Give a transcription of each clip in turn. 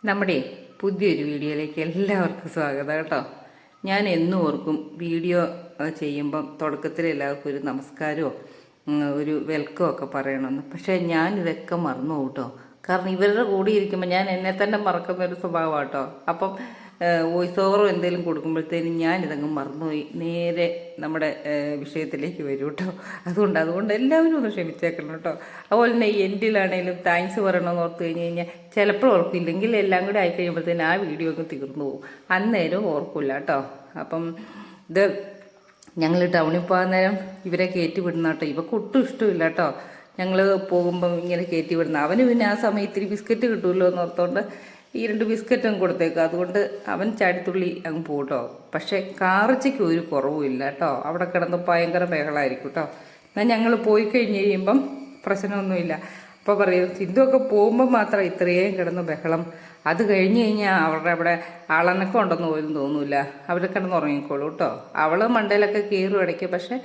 നമ്മുടെ പുതിയൊരു വീഡിയോയിലേക്ക് എല്ലാവർക്കും സ്വാഗതം കേട്ടോ. ഞാൻ എന്നും ഓർക്കും വീഡിയോ ചെയ്യുമ്പം തുടക്കത്തിൽ എല്ലാവർക്കും ഒരു നമസ്കാരമോ ഒരു വെൽക്കമോ ഒക്കെ പറയണമെന്ന്. പക്ഷേ ഞാനിതൊക്കെ മറന്നു പോകും കേട്ടോ. കാരണം ഇവരുടെ കൂടെ ഇരിക്കുമ്പോൾ ഞാൻ എന്നെ തന്നെ മറക്കുന്ന ഒരു സ്വഭാവമാണ് കേട്ടോ. അപ്പം വോയിസ് ഓവറോ എന്തെങ്കിലും കൊടുക്കുമ്പോഴത്തേനും ഞാനിതങ്ങ് മറന്നുപോയി നേരെ നമ്മുടെ വിഷയത്തിലേക്ക് വരും കേട്ടോ. അതുകൊണ്ട് എല്ലാവരും ഒന്ന് ക്ഷമിച്ചേക്കണം കേട്ടോ. അതുപോലെ തന്നെ എൻഡിലാണേലും താങ്ക്സ് പറയണമെന്ന് ഓർത്ത് കഴിഞ്ഞാൽ ചിലപ്പോൾ ഓർക്കില്ലെങ്കിൽ എല്ലാം കൂടെ ആയിക്കഴിയുമ്പോഴത്തേനും ആ വീഡിയോ ഒക്കെ തീർന്നു പോകും. അന്നേരം ഓർക്കില്ല കേട്ടോ. അപ്പം ഇത് ഞങ്ങൾ ടൗണിൽ പോകാൻ നേരം ഇവരെ കയറ്റി വിടുന്ന കേട്ടോ. ഇവർക്ക് ഒട്ടും ഇഷ്ടമില്ല കേട്ടോ ഞങ്ങൾ പോകുമ്പം ഇങ്ങനെ കയറ്റി വിടുന്ന. അവന് പിന്നെ ആ സമയം ഇത്തിരി ബിസ്ക്കറ്റ് കിട്ടുമല്ലോ എന്ന് ഓർത്തുകൊണ്ട് ഈ 2 ബിസ്ക്കറ്റും കൊടുത്തേക്കും. അതുകൊണ്ട് അവൻ ചാടിത്തുള്ളി അങ്ങ് പോട്ടോ. പക്ഷേ കാർച്ചയ്ക്ക് ഒരു കുറവുമില്ല കേട്ടോ. അവിടെ കിടന്ന് ഭയങ്കര ബഹളമായിരിക്കും കേട്ടോ. എന്നാൽ ഞങ്ങൾ പോയി കഴിഞ്ഞ് കഴിയുമ്പം പ്രശ്നമൊന്നുമില്ല. അപ്പോൾ പറയും സിന്ധുവൊക്കെ പോകുമ്പോൾ മാത്രം ഇത്രയും കിടന്ന് ബഹളം. അത് കഴിഞ്ഞ് കഴിഞ്ഞാൽ അവരുടെ അവിടെ ആളനക്കം ഉണ്ടെന്ന് പോലും തോന്നില്ല. അവർ കിടന്ന് ഉറങ്ങിക്കോളൂ കേട്ടോ. അവൾ മണ്ടയിലൊക്കെ കയറും ഇടയ്ക്ക്. പക്ഷേ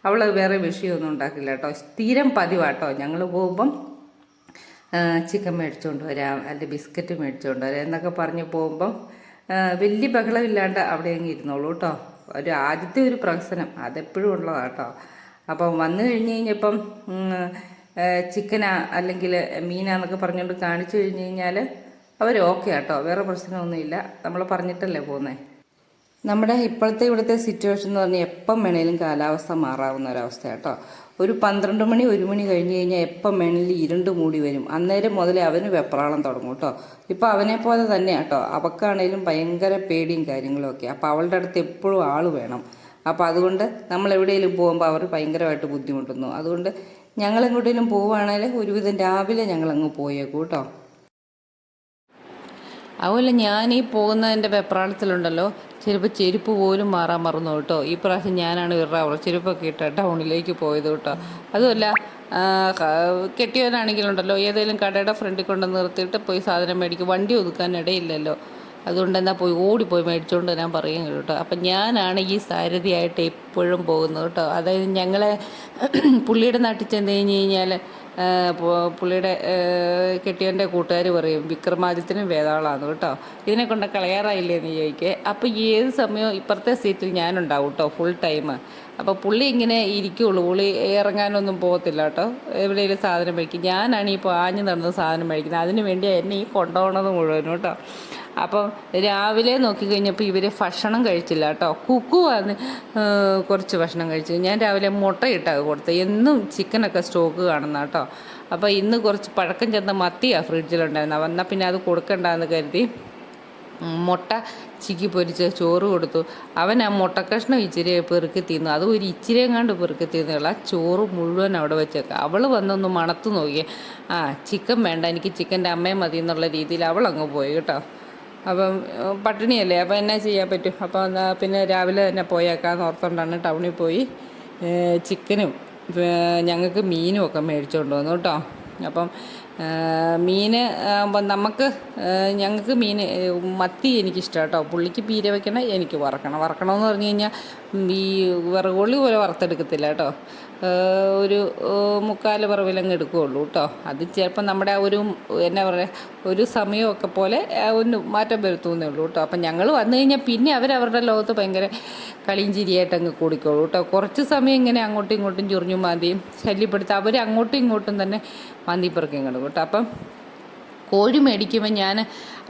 അവൾ വേറെ വിഷയമൊന്നും ഉണ്ടാക്കില്ല കേട്ടോ. സ്ഥിരം പതിവാട്ടോ. ഞങ്ങൾ പോകുമ്പം ചിക്കൻ മേടിച്ചുകൊണ്ട് വരാം, അല്ലെങ്കിൽ ബിസ്ക്കറ്റ് മേടിച്ചുകൊണ്ട് വരാം എന്നൊക്കെ പറഞ്ഞ് പോകുമ്പം വലിയ ബഹളമില്ലാണ്ട് അവിടെ അങ്ങ് ഇരുന്നോളൂ കേട്ടോ. ആദ്യത്തെ ഒരു പ്രഹസനം അതെപ്പോഴും ഉള്ളതാണ് കേട്ടോ. അപ്പം വന്നു കഴിഞ്ഞ് കഴിഞ്ഞപ്പം ചിക്കനാ അല്ലെങ്കിൽ മീനാന്നൊക്കെ പറഞ്ഞുകൊണ്ട് കാണിച്ചു കഴിഞ്ഞ് കഴിഞ്ഞാൽ അവർ ഓക്കെ കേട്ടോ. വേറെ പ്രശ്നമൊന്നുമില്ല. നമ്മൾ പറഞ്ഞിട്ടല്ലേ പോകുന്നത്. നമ്മുടെ ഇപ്പോഴത്തെ ഇവിടുത്തെ സിറ്റുവേഷൻ എന്ന് പറഞ്ഞാൽ എപ്പം വേണേലും കാലാവസ്ഥ മാറാവുന്ന ഒരവസ്ഥ കേട്ടോ. ഒരു 12 മണി 1 മണി കഴിഞ്ഞ് കഴിഞ്ഞാൽ എപ്പം വേണേലും ഇരുണ്ട് മൂടി വരും. അന്നേരം മുതലേ അവന് വെപ്രാളം തുടങ്ങും കേട്ടോ. ഇപ്പോൾ അവനെ പോലെ തന്നെ കേട്ടോ. അവക്കാണേലും ഭയങ്കര പേടിയും കാര്യങ്ങളും ഒക്കെ. അപ്പോൾ അവളുടെ അടുത്ത് എപ്പോഴും ആൾ വേണം. അപ്പോൾ അതുകൊണ്ട് നമ്മൾ എവിടെയെങ്കിലും പോകുമ്പോൾ അവർ ഭയങ്കരമായിട്ട് ബുദ്ധിമുട്ടുന്നു. അതുകൊണ്ട് ഞങ്ങൾ എങ്ങോട്ടേലും പോവുകയാണെങ്കിൽ ഒരുവിധം രാവിലെ ഞങ്ങളങ്ങ് പോയേക്കും കേട്ടോ. അതുപോലെ ഞാൻ ഈ പോകുന്നതിൻ്റെ വെപ്രാളത്തിലുണ്ടല്ലോ ചിലപ്പോൾ ചെരുപ്പ് പോലും മാറാൻ മറന്നു കേട്ടോ. ഈ പ്രാവശ്യം ഞാനാണ് ഇവരുടെ ചെരുപ്പൊക്കെ ഇട്ട് ടൗണിലേക്ക് പോയത് കേട്ടോ. അതുമല്ല കെട്ടിയവനാണെങ്കിലുണ്ടല്ലോ ഏതെങ്കിലും കടയുടെ ഫ്രണ്ടിൽ കൊണ്ട് നിർത്തിയിട്ട് പോയി സാധനം മേടിക്കും. വണ്ടി ഒതുക്കാൻ ഇടയില്ലല്ലോ. അതുകൊണ്ട് എന്താ പോയി ഓടിപ്പോയി മേടിച്ചുകൊണ്ട് ഞാൻ പറയും കേട്ടോ. അപ്പം ഞാനാണ് ഈ സാരഥിയായിട്ട് എപ്പോഴും പോകുന്നത് കേട്ടോ. അതായത് ഞങ്ങളെ പുള്ളിയുടെ നാട്ടിൽ ചെന്ന് കഴിഞ്ഞ് കഴിഞ്ഞാൽ പുള്ളിയുടെ കെട്ടിയവൻ്റെ കൂട്ടുകാർ പറയും വിക്രമാദിത്യനും വേതാളാണ് കേട്ടോ. ഇതിനെ കൊണ്ട് കളയാറായില്ലേ എന്ന് ചോദിക്കേ. അപ്പോൾ ഏത് സമയവും ഇപ്പുറത്തെ സീറ്റിൽ ഞാനുണ്ടാവും കേട്ടോ ഫുൾ ടൈം. അപ്പോൾ പുള്ളി ഇങ്ങനെ ഇരിക്കുകയുള്ളൂ. പുള്ളി ഇറങ്ങാനൊന്നും പോകത്തില്ല കേട്ടോ. എവിടെയെങ്കിലും സാധനം മേടിക്കും. ഞാനാണ് ഈ പാഞ്ഞ് നടന്ന് സാധനം മേടിക്കുന്നത്. അതിന് വേണ്ടി എന്നെ ഈ കൊണ്ടുപോകണത് മുഴുവനും കേട്ടോ. അപ്പം രാവിലെ നോക്കിക്കഴിഞ്ഞപ്പോൾ ഇവർ ഭക്ഷണം കഴിച്ചില്ല കേട്ടോ. കുക്കു വന്ന് കുറച്ച് ഭക്ഷണം കഴിച്ചു. ഞാൻ രാവിലെ മുട്ടയിട്ടാണ് കൊടുത്തത്. എന്നും ചിക്കനൊക്കെ സ്റ്റോക്ക് കാണുന്ന കേട്ടോ. അപ്പോൾ ഇന്ന് കുറച്ച് പഴക്കം ചെന്ന മത്തിയാണ് ഫ്രിഡ്ജിലുണ്ടായിരുന്നത്. വന്നാൽ പിന്നെ അത് കൊടുക്കണ്ടെന്ന് കരുതി മുട്ട ചിക്കി പൊരിച്ച് ചോറ് കൊടുത്തു. അവൻ ആ മുട്ടക്കഷ്ണം ഇച്ചിരി പെറുക്കി തിന്നു. അത് ഒരു ഇച്ചിരി എങ്ങാണ്ട് പെറുക്കി തിന്നുള്ള ചോറ് മുഴുവൻ അവിടെ വെച്ചേക്കാം. അവൾ വന്നൊന്ന് മണത്ത് നോക്കിയേ. ചിക്കൻ വേണ്ട, എനിക്ക് ചിക്കൻ്റെ അമ്മയും മതി എന്നുള്ള രീതിയിൽ അവൾ അങ്ങ് പോയി കേട്ടോ. അപ്പം പട്ടിണിയല്ലേ. അപ്പം എന്നാ ചെയ്യാൻ പറ്റും. അപ്പോൾ എന്നാൽ പിന്നെ രാവിലെ തന്നെ പോയേക്കാന്ന് ഓർത്തുകൊണ്ടാണ് ടൗണിൽ പോയി ചിക്കനും ഞങ്ങൾക്ക് മീനും ഒക്കെ മേടിച്ചുകൊണ്ട് വന്നു കേട്ടോ. അപ്പം മീൻ ഞങ്ങൾക്ക് മീൻ മത്തി എനിക്കിഷ്ടം കേട്ടോ. പുള്ളിക്ക് പീര വെക്കണം, എനിക്ക് വറക്കണമെന്ന് പറഞ്ഞു കഴിഞ്ഞാൽ ഈ വിറകുള്ളി പോലെ വറുത്തെടുക്കത്തില്ല കേട്ടോ. ഒരു 3/4 പറവിലങ്ങ് എടുക്കുകയുള്ളൂ കേട്ടോ. അത് ചിലപ്പോൾ നമ്മുടെ ഒരു എന്നാ പറയുക ഒരു സമയമൊക്കെ പോലെ ഒന്ന് മാറ്റം വരുത്തുന്നേ ഉള്ളൂ കേട്ടോ. അപ്പം ഞങ്ങൾ വന്നു കഴിഞ്ഞാൽ പിന്നെ അവരവരുടെ ലോകത്ത് ഭയങ്കര കളിയും ചിരിയായിട്ട് അങ്ങ് കൂടിക്കോളൂ കേട്ടോ. കുറച്ച് സമയം ഇങ്ങനെ അങ്ങോട്ടും ഇങ്ങോട്ടും ചൊറിഞ്ഞും മാന്തിയും ശല്യപ്പെടുത്തുക. അവർ അങ്ങോട്ടും ഇങ്ങോട്ടും തന്നെ മാന്തിപ്പറക്കും കിടക്കും കേട്ടോ. അപ്പം കോഴി മേടിക്കുമ്പോൾ ഞാൻ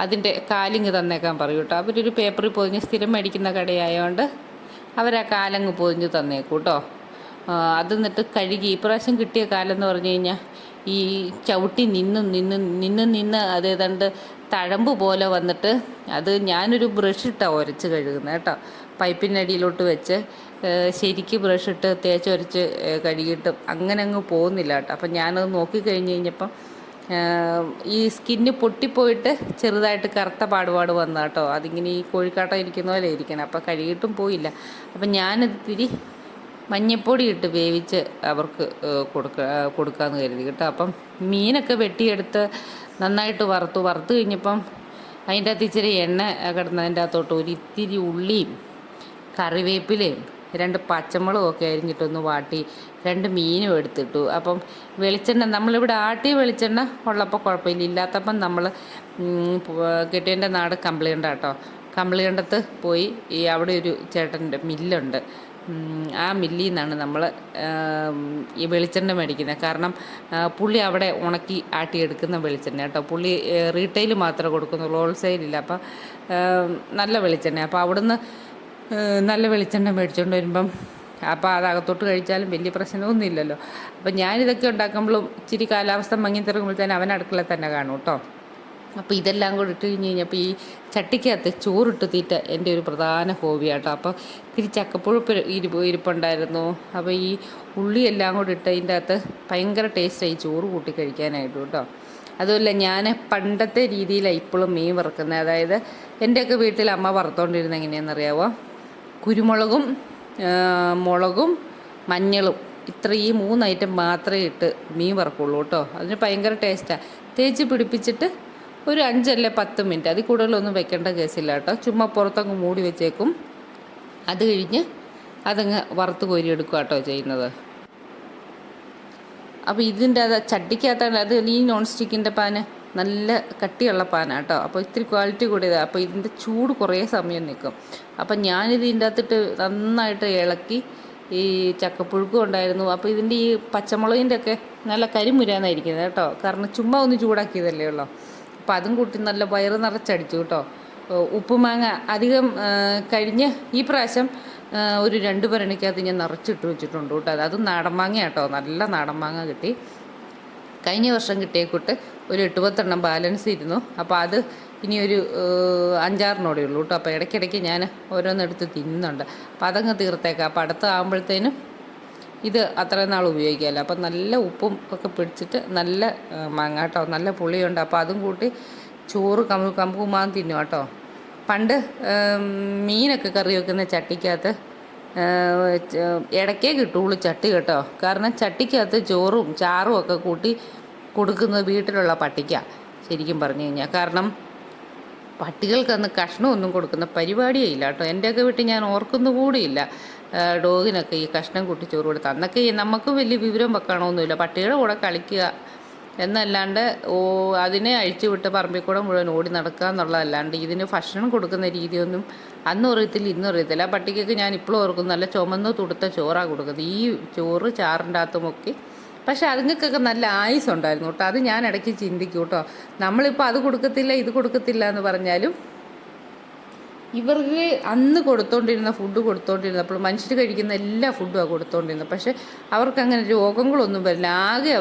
അതിൻ്റെ കാലിങ്ങ് തന്നേക്കാൻ പറയും കേട്ടോ. അവരൊരു പേപ്പറിൽ പൊതിഞ്ഞ് സ്ഥിരം മേടിക്കുന്ന കടയായതുകൊണ്ട് അവരാ കാലങ്ങ് പൊതിഞ്ഞ് തന്നേക്കും കേട്ടോ. അത് എന്നിട്ട് കഴുകി ഇപ്രാവശ്യം കിട്ടിയ കാലെന്ന് പറഞ്ഞു കഴിഞ്ഞാൽ ഈ ചവിട്ടി നിന്ന് അത് ഏതാണ്ട് തഴമ്പ് പോലെ വന്നിട്ട് അത് ഞാനൊരു ബ്രഷ് ഇട്ടാണ് ഉരച്ച് കഴുകുന്നത് കേട്ടോ. പൈപ്പിൻ്റെ അടിയിലോട്ട് വെച്ച് ശരിക്ക് ബ്രഷ് ഇട്ട് തേച്ച് ഉരച്ച് കഴുകിയിട്ട് അങ്ങനെ അങ്ങ് പോകുന്നില്ല കേട്ടോ. അപ്പം ഞാനത് നോക്കിക്കഴിഞ്ഞ് കഴിഞ്ഞപ്പം ഈ സ്കിന്ന് പൊട്ടിപ്പോയിട്ട് ചെറുതായിട്ട് കറുത്ത പാടുപാട് വന്ന കേട്ടോ. അതിങ്ങനെ ഈ കോഴിക്കാട്ടം ഇരിക്കുന്ന പോലെ ഇരിക്കണം. അപ്പം കഴുകിയിട്ടും പോയില്ല. അപ്പം ഞാനത് തിരി മഞ്ഞപ്പൊടി ഇട്ട് വേവിച്ച് അവർക്ക് കൊടുക്കാമെന്ന് കരുതി കേട്ടോ. അപ്പം മീനൊക്കെ വെട്ടിയെടുത്ത് നന്നായിട്ട് വറുത്ത് കഴിഞ്ഞപ്പം അതിൻ്റെ അകത്ത് ഇച്ചിരി എണ്ണ കിടന്നതിൻ്റെ അകത്തോട്ട് ഒരു ഇത്തിരി ഉള്ളിയും കറിവേപ്പിലയും 2 പച്ചമുളകും ഒക്കെ അരിഞ്ഞിട്ടൊന്ന് വാട്ടി 2 മീനും എടുത്തിട്ടു. അപ്പം വെളിച്ചെണ്ണ നമ്മളിവിടെ ആട്ടിയ വെളിച്ചെണ്ണ ഉള്ളപ്പോൾ കുഴപ്പമില്ല, ഇല്ലാത്തപ്പം നമ്മൾ കെട്ടിയൻ്റെ നാട് കമ്പിളികണ്ട കേട്ടോ. കമ്പിളികണ്ടത്ത് പോയി അവിടെ ഒരു ചേട്ടൻ്റെ മില്ലുണ്ട്. ആ മില്ലിൽ നിന്നാണ് നമ്മൾ ഈ വെളിച്ചെണ്ണ മേടിക്കുന്നത്. കാരണം പുള്ളി അവിടെ ഉണക്കി ആട്ടിയെടുക്കുന്ന വെളിച്ചെണ്ണ കേട്ടോ. പുള്ളി റീറ്റെയിൽ മാത്രമേ കൊടുക്കുന്നുള്ളൂ, ഹോൾസെയിലില്ല. അപ്പം നല്ല വെളിച്ചെണ്ണ. അപ്പോൾ അവിടുന്ന് നല്ല വെളിച്ചെണ്ണ മേടിച്ചുകൊണ്ട് വരുമ്പം അപ്പോൾ അതകത്തോട്ട് കഴിച്ചാലും വലിയ പ്രശ്നമൊന്നും ഇല്ലല്ലോ. അപ്പം ഞാനിതൊക്കെ ഉണ്ടാക്കുമ്പോഴും ഇച്ചിരി കാലാവസ്ഥ മങ്ങി തിറങ്ങുമ്പോഴത്തേനും അവൻ അടുക്കളയിൽ തന്നെ കാണും കേട്ടോ. അപ്പോൾ ഇതെല്ലാം കൂടി ഇട്ട് കഴിഞ്ഞ് കഴിഞ്ഞപ്പോൾ ഈ ചട്ടിക്കകത്ത് ചോറിട്ട് തീറ്റ എൻ്റെ ഒരു പ്രധാന ഹോബിയാട്ടോ. അപ്പോൾ ഇത്തിരി ചക്കപ്പുഴുപ്പ് ഇരിപ്പുണ്ടായിരുന്നു. അപ്പോൾ ഈ ഉള്ളി എല്ലാം കൂടി ഇട്ട് അതിൻ്റെ അകത്ത് ഭയങ്കര ടേസ്റ്റായി ചോറ് കൂട്ടി കഴിക്കാനായിട്ട് കേട്ടോ. അതുമല്ല ഞാൻ പണ്ടത്തെ രീതിയിലാണ് ഇപ്പോഴും മീൻ വറുക്കുന്നത്. അതായത് എൻ്റെയൊക്കെ വീട്ടിൽ അമ്മ വറുത്തോണ്ടിരുന്നത് എങ്ങനെയാണെന്നറിയാമോ? കുരുമുളകും മുളകും മഞ്ഞളും ഈ 3 ഐറ്റം മാത്രമേ ഇട്ട് മീൻ വറക്കുള്ളൂ കേട്ടോ. അതിന് ഭയങ്കര ടേസ്റ്റാണ്. തേച്ച് പിടിപ്പിച്ചിട്ട് ഒരു 5 അല്ലെ 10 മിനിറ്റ്, അതിൽ കൂടുതലൊന്നും വെക്കേണ്ട കേസില്ല കേട്ടോ. ചുമ്മാ പുറത്തങ്ങ് മൂടി വെച്ചേക്കും. അത് കഴിഞ്ഞ് അതങ്ങ് വറുത്ത് കോരിയെടുക്കുക കേട്ടോ ചെയ്യുന്നത്. അപ്പോൾ ഇതിൻ്റെ അത് ചട്ടിക്കകത്താണ്. അത് ഈ നോൺ സ്റ്റിക്കിൻ്റെ പാന് നല്ല കട്ടിയുള്ള പാനാണ് കേട്ടോ. അപ്പോൾ ഇത്തിരി ക്വാളിറ്റി കൂടിയതാണ്. അപ്പോൾ ഇതിൻ്റെ ചൂട് കുറേ സമയം നിൽക്കും. അപ്പം ഞാനിത് ഇതിൻ്റെ അകത്തിട്ട് നന്നായിട്ട് ഇളക്കി. ഈ ചക്കപ്പുഴുക്കും ഉണ്ടായിരുന്നു. അപ്പോൾ ഇതിൻ്റെ ഈ പച്ചമുളകിൻ്റെ ഒക്കെ നല്ല കരിമുരാന്നായിരിക്കുന്നത് കേട്ടോ. കാരണം ചുമ്മാ ഒന്ന് ചൂടാക്കിയതല്ലേ ഉള്ളൂ. അപ്പം അതും കൂട്ടി നല്ല വയറ് നിറച്ചടിച്ചു കേട്ടോ. ഉപ്പുമാങ്ങ അധികം കഴിഞ്ഞ് ഈ പ്രാവശ്യം ഒരു 2 ഭരണിക്കകത്ത് ഞാൻ നിറച്ചിട്ട് വെച്ചിട്ടുണ്ട് കേട്ടോ. അതും നാടൻ മാങ്ങ കേട്ടോ. നല്ല നാടൻ മാങ്ങ കിട്ടി. കഴിഞ്ഞ വർഷം കിട്ടിയേക്കൂട്ട് ഒരു 8-10 ബാലൻസ് ഇരുന്നു. അപ്പോൾ അത് ഇനി ഒരു 5-6 ഉള്ളൂ കേട്ടോ. അപ്പോൾ ഇടയ്ക്കിടയ്ക്ക് ഞാൻ ഓരോന്നെടുത്ത് തിന്നുന്നുണ്ട്. അപ്പോൾ അതങ്ങ് തീർത്തേക്കാം. അപ്പോൾ അടുത്താകുമ്പോഴത്തേനും ഇത് അത്രയും നാൾ ഉപയോഗിക്കാമല്ലോ. അപ്പം നല്ല ഉപ്പും ഒക്കെ പിടിച്ചിട്ട് നല്ല മാങ്ങ കേട്ടോ. നല്ല പുളിയുണ്ട്. അപ്പോൾ അതും കൂട്ടി ചോറ് കമ്പുമാൻ തിന്നും കേട്ടോ. പണ്ട് മീനൊക്കെ കറി വെക്കുന്ന ചട്ടിക്കകത്ത് ഇടയ്ക്കേ കിട്ടുള്ളൂ ചട്ടി കേട്ടോ. കാരണം ചട്ടിക്കകത്ത് ചോറും ചാറും ഒക്കെ കൂട്ടി കൊടുക്കുന്നത് വീട്ടിലുള്ള പട്ടിക്കാണ് ശരിക്കും പറഞ്ഞു കഴിഞ്ഞാൽ. കാരണം പട്ടികൾക്കന്ന് കഷ്ണമൊന്നും കൊടുക്കുന്ന പരിപാടിയേ ഇല്ല കേട്ടോ. എൻ്റെയൊക്കെ വീട്ടിൽ ഞാൻ ഓർക്കുന്നു കൂടിയില്ല ഡോഗിനൊക്കെ ഈ കഷ്ണം കൂട്ടി ചോറ് കൊടുത്ത്. അന്നൊക്കെ നമുക്ക് വലിയ വിവരം വെക്കണമൊന്നുമില്ല, പട്ടിയുടെ കൂടെ കളിക്കുക എന്നല്ലാണ്ട് അതിനെ അഴിച്ചു വിട്ട് പറമ്പിൽ കൂടെ മുഴുവൻ ഓടി നടക്കുക എന്നുള്ളതല്ലാണ്ട് ഇതിന് ഭക്ഷണം കൊടുക്കുന്ന രീതിയൊന്നും അന്നും അറിയത്തില്ല ഇന്നും അറിയത്തില്ല. ആ പട്ടിക്കൊക്കെ ഞാൻ ഇപ്പോഴും ഓർക്കുന്നു നല്ല ചുമന്ന് തുടുത്ത ചോറാണ് കൊടുക്കുന്നത്. ഈ ചോറ് ചാറിൻ്റെ അകത്തുമൊക്കെ. പക്ഷേ അതുങ്ങൾക്കൊക്കെ നല്ല ആയുസ് ഉണ്ടായിരുന്നു കേട്ടോ. അത് ഞാൻ ഇടയ്ക്ക് ചിന്തിക്കും കേട്ടോ. നമ്മളിപ്പോൾ അത് കൊടുക്കത്തില്ല ഇത് കൊടുക്കത്തില്ല എന്ന് പറഞ്ഞാലും ഇവർക്ക് അന്ന് കൊടുത്തോണ്ടിരുന്ന ഫുഡ് കൊടുത്തോണ്ടിരുന്നപ്പോൾ മനുഷ്യർ കഴിക്കുന്ന എല്ലാ ഫുഡുമാണ് കൊടുത്തോണ്ടിരുന്നത്. പക്ഷേ അവർക്കങ്ങനെ രോഗങ്ങളൊന്നും വരില്ല. ആകെ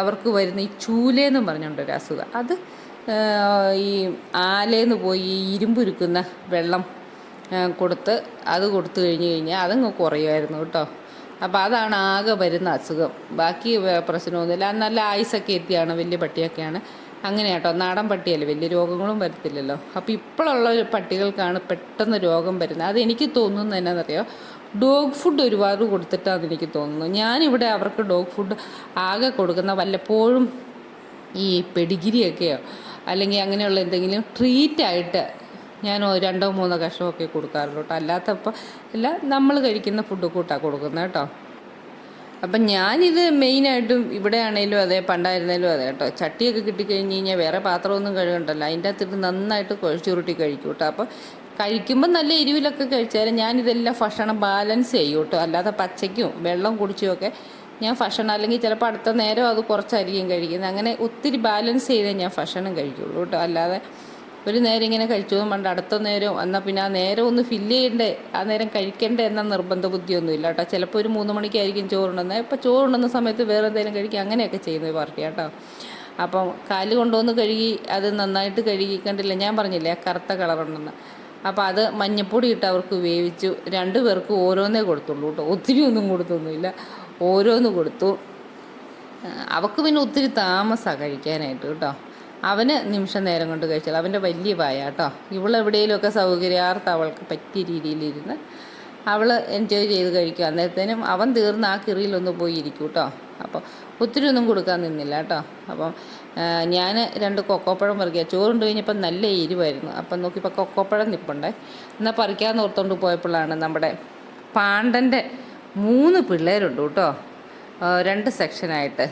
അവർക്ക് വരുന്ന ഈ ചൂലേന്നും പറഞ്ഞുകൊണ്ടൊരു അസുഖം. അത് ഈ ആലേന്ന് പോയി ഇരുമ്പുരുക്കുന്ന വെള്ളം കൊടുത്തു കഴിഞ്ഞാൽ അതങ്ങ് കുറയുമായിരുന്നു കേട്ടോ. അപ്പോൾ അതാണ് ആകെ വരുന്ന അസുഖം. ബാക്കി പ്രശ്നമൊന്നുമില്ല. നല്ല ആയുസൊക്കെ എത്തിയാണ് വലിയ പട്ടിയൊക്കെയാണ്. അങ്ങനെ കേട്ടോ. നാടൻ പട്ടിയല്ലേ, വലിയ രോഗങ്ങളും വരത്തില്ലല്ലോ. അപ്പോൾ ഇപ്പോഴുള്ള പട്ടികൾക്കാണ് പെട്ടെന്ന് രോഗം വരുന്നത്. അതെനിക്ക് തോന്നുന്നത് എന്നാണെന്നറിയോ, ഡോഗ് ഫുഡ് ഒരുപാട് കൊടുത്തിട്ടാണെന്ന് എനിക്ക് തോന്നുന്നു. ഞാനിവിടെ അവർക്ക് ഡോഗ് ഫുഡ് ആകെ കൊടുക്കുന്ന വല്ലപ്പോഴും ഈ പെഡിഗിരിയൊക്കെയോ അല്ലെങ്കിൽ അങ്ങനെയുള്ള എന്തെങ്കിലും ട്രീറ്റായിട്ട് ഞാൻ 2-3 കഷ്ണമൊക്കെ കൊടുക്കാറുള്ളൂ കേട്ടോ. അല്ലാത്തപ്പോൾ എല്ലാം നമ്മൾ കഴിക്കുന്ന ഫുഡ് കൂട്ടാണ് കൊടുക്കുന്നത് കേട്ടോ. അപ്പം ഞാനിത് മെയിനായിട്ടും ഇവിടെ ആണെങ്കിലും അതെ, പണ്ടായിരുന്നാലും അതെ കേട്ടോ. ചട്ടിയൊക്കെ കിട്ടിക്കഴിഞ്ഞ് കഴിഞ്ഞാൽ വേറെ പാത്രമൊന്നും കഴുകണ്ടല്ലോ, അതിൻ്റെ അകത്തിട്ട് നന്നായിട്ട് കുഴച്ചുരുട്ടി കഴിക്കും കേട്ടോ. അപ്പോൾ കഴിക്കുമ്പോൾ നല്ല എരിവിലൊക്കെ കഴിച്ചാലും ഞാനിതെല്ലാം ഭക്ഷണം ബാലൻസ് ചെയ്യും കേട്ടോ. അല്ലാതെ പച്ചയ്ക്കും വെള്ളം കുടിച്ചുമൊക്കെ ഞാൻ ഭക്ഷണം, അല്ലെങ്കിൽ ചിലപ്പോൾ അടുത്ത നേരം അത് കുറച്ചായിരിക്കും കഴിക്കുന്നത്. അങ്ങനെ ഒത്തിരി ബാലൻസ് ചെയ്തേ ഞാൻ ഭക്ഷണം കഴിക്കുള്ളൂ കേട്ടോ. അല്ലാതെ ഒരു നേരം ഇങ്ങനെ കഴിച്ചു പണ്ട് അടുത്ത നേരം എന്നാൽ പിന്നെ ആ നേരം ഒന്ന് ഫില്ല് ചെയ്യണ്ടേ, ആ നേരം കഴിക്കണ്ടേ എന്ന നിർബന്ധ ബുദ്ധിയൊന്നും ഇല്ല കേട്ടോ. ചിലപ്പോൾ ഒരു 3 മണിക്കായിരിക്കും ചോറുണ്ടെന്നത്. ഇപ്പോൾ ചോറുണ്ടെന്ന സമയത്ത് വേറെ എന്തെങ്കിലും കഴിക്കുക, അങ്ങനെയൊക്കെ ചെയ്യുന്നത് പാർട്ടി കേട്ടോ. അപ്പം കാല് കൊണ്ടുവന്ന് കഴുകി അത് നന്നായിട്ട് കഴുകി, കണ്ടില്ല ഞാൻ പറഞ്ഞില്ലേ ആ കറുത്ത കളറുണ്ടെന്ന്. അപ്പോൾ അത് മഞ്ഞപ്പൊടി ഇട്ട് അവർക്ക് വേവിച്ചു. 2 പേർക്ക് ഓരോന്നേ കൊടുത്തുള്ളൂ കേട്ടോ. ഒത്തിരി ഒന്നും കൊടുത്തൊന്നുമില്ല, ഓരോന്ന് കൊടുത്തു. അവൾക്ക് പിന്നെ ഒത്തിരി താമസമാണ് കഴിക്കാനായിട്ട് കേട്ടോ. അവന് നിമിഷ നേരം കൊണ്ട് കഴിച്ചാൽ അവൻ്റെ വലിയ പായ കേട്ടോ. ഇവളെവിടെയെങ്കിലുമൊക്കെ സൗകര്യാർത്ഥം അവൾക്ക് പറ്റിയ രീതിയിലിരുന്ന് അവൾ എൻജോയ് ചെയ്ത് കഴിക്കും. അന്നേരത്തേനും അവൻ തീർന്ന് ആ കിറിയിലൊന്ന് പോയി ഇരിക്കും കേട്ടോ. അപ്പോൾ ഒത്തിരി ഒന്നും കൊടുക്കാൻ നിന്നില്ല കേട്ടോ. അപ്പം ഞാൻ 2 കൊക്കോപ്പഴം പറിക്കുക. ചോറുണ്ട് കഴിഞ്ഞപ്പോൾ നല്ല എരിവായിരുന്നു. അപ്പം നോക്കിയപ്പോൾ കൊക്കോപ്പഴം നിൽപ്പുണ്ടേ. എന്നാൽ പറിക്കാമെന്ന് ഓർത്തുകൊണ്ട് പോയപ്പോഴാണ് നമ്മുടെ പാണ്ടൻ്റെ 3 പിള്ളേരുണ്ട് കേട്ടോ, 2 സെക്ഷനായിട്ട്.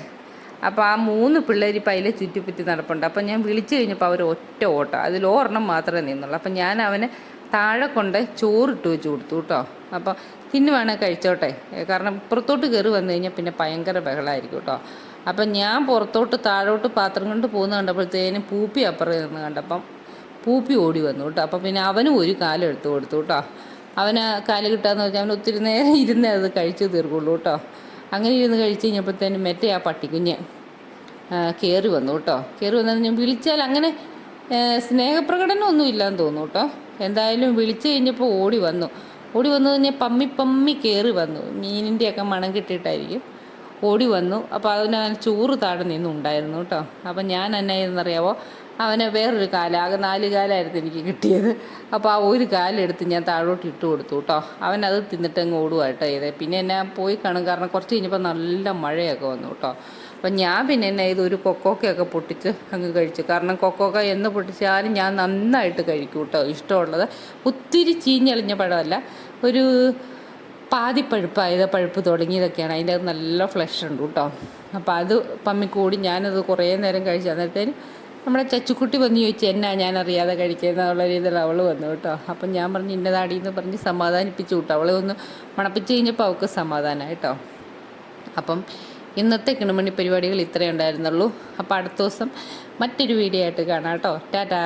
അപ്പോൾ ആ 3 പിള്ളേർ ഇപ്പം അതിലെ ചുറ്റിപ്പറ്റി നടപ്പുണ്ട്. അപ്പം ഞാൻ വിളിച്ചു കഴിഞ്ഞപ്പോൾ അവർ ഒറ്റ ഓട്ടം, അതിൽ ഒരെണ്ണം മാത്രമേ നിന്നുള്ളൂ. അപ്പം ഞാൻ അവനെ താഴെ കൊണ്ട് ചോറിട്ട് വെച്ച് കൊടുത്തു കേട്ടോ. അപ്പം തിന്നുവാണെങ്കിൽ കഴിച്ചോട്ടെ, കാരണം പുറത്തോട്ട് കയറി വന്നു കഴിഞ്ഞാൽ പിന്നെ ഭയങ്കര ബഹളമായിരിക്കും കേട്ടോ. അപ്പം ഞാൻ പുറത്തോട്ട് താഴോട്ട് പാത്രം കൊണ്ട് പോകുന്ന കണ്ടപ്പോഴത്തേനും പൂപ്പി അപ്പുറം നിന്ന് കണ്ടപ്പം പൂപ്പി ഓടി വന്നു കേട്ടോ. അപ്പം പിന്നെ അവനും ഒരു കാലം എടുത്ത് കൊടുത്തു കേട്ടോ. അവന് കാല് കിട്ടാന്ന് വെച്ചാൽ അവൻ ഒത്തിരി നേരം ഇരുന്നേ അത് കഴിച്ച് തീർക്കുള്ളൂ കേട്ടോ. അങ്ങനെ ഇരുന്ന് കഴിച്ച് കഴിഞ്ഞപ്പോഴത്തേനും മറ്റേ ആ പട്ടിക്കുഞ്ഞ് കയറി വന്നു കേട്ടോ. കയറി വന്നത് ഞാൻ വിളിച്ചാൽ അങ്ങനെ സ്നേഹപ്രകടനമൊന്നും ഇല്ലയെന്ന് തോന്നുന്നു കേട്ടോ. എന്തായാലും വിളിച്ചു കഴിഞ്ഞപ്പോൾ ഓടി വന്നു കഴിഞ്ഞാൽ പമ്മി കയറി വന്നു. മീനിൻ്റെയൊക്കെ മണം കിട്ടിയിട്ടായിരിക്കും ഓടി വന്നു. അപ്പോൾ അതിന് ചോറ് താഴെ നിന്നുണ്ടായിരുന്നു കേട്ടോ. അപ്പം ഞാൻ എന്നായിരുന്നറിയാവോ, അവന് വേറൊരു കാലം, ആകെ 4 കാലമായിരുന്നു എനിക്ക് കിട്ടിയത്. അപ്പോൾ ആ ഒരു കാലെടുത്ത് ഞാൻ താഴോട്ട് ഇട്ട് കൊടുത്തു കേട്ടോ. അവനത് തിന്നിട്ട് അങ്ങ് ഓടുവാട്ടോ ചെയ്തത്. പിന്നെ എന്നെ പോയി കാണും, കാരണം കുറച്ച് കഴിഞ്ഞപ്പോൾ നല്ല മഴയൊക്കെ വന്നു കേട്ടോ. അപ്പം ഞാൻ പിന്നെ എന്നെ ഒരു കൊക്കോക്കയൊക്കെ പൊട്ടിച്ച് അങ്ങ് കഴിച്ചു. കാരണം കൊക്കോക്ക എന്ന് പൊട്ടിച്ചാലും ഞാൻ നന്നായിട്ട് കഴിക്കും കേട്ടോ. ഇഷ്ടമുള്ളത് ഒത്തിരി ചീഞ്ഞളിഞ്ഞ പഴമല്ല, ഒരു പാതിപ്പഴുപ്പ് പഴുപ്പ് തുടങ്ങിയതൊക്കെയാണ്. അതിൻ്റെ അത് നല്ല ഫ്ലഷ് ഉണ്ട് കേട്ടോ. അപ്പോൾ അത് പമ്മിക്കൂടി ഞാനത് കുറേ നേരം കഴിച്ചു. അന്നേരത്തേനും നമ്മുടെ ചച്ചുക്കുട്ടി വന്ന് ചോദിച്ചു എന്നാ ഞാൻ അറിയാതെ കഴിക്കുന്നതെന്നുള്ള രീതിയിൽ അവൾ വന്നു കേട്ടോ. അപ്പം ഞാൻ പറഞ്ഞു ഇന്നതാടിയെന്ന് പറഞ്ഞ് സമാധാനിപ്പിച്ചു കേട്ടോ. അവളെ ഒന്ന് മണപ്പിച്ച് കഴിഞ്ഞപ്പോൾ അവൾക്ക് സമാധാനമായി കേട്ടോ. അപ്പം ഇന്നത്തെ കിണുമണി പരിപാടികൾ ഇത്രയേ ഉണ്ടായിരുന്നുള്ളൂ. അപ്പോൾ അടുത്ത ദിവസം മറ്റൊരു വീഡിയോ ആയിട്ട് കാണാം കേട്ടോ. ടാറ്റാ.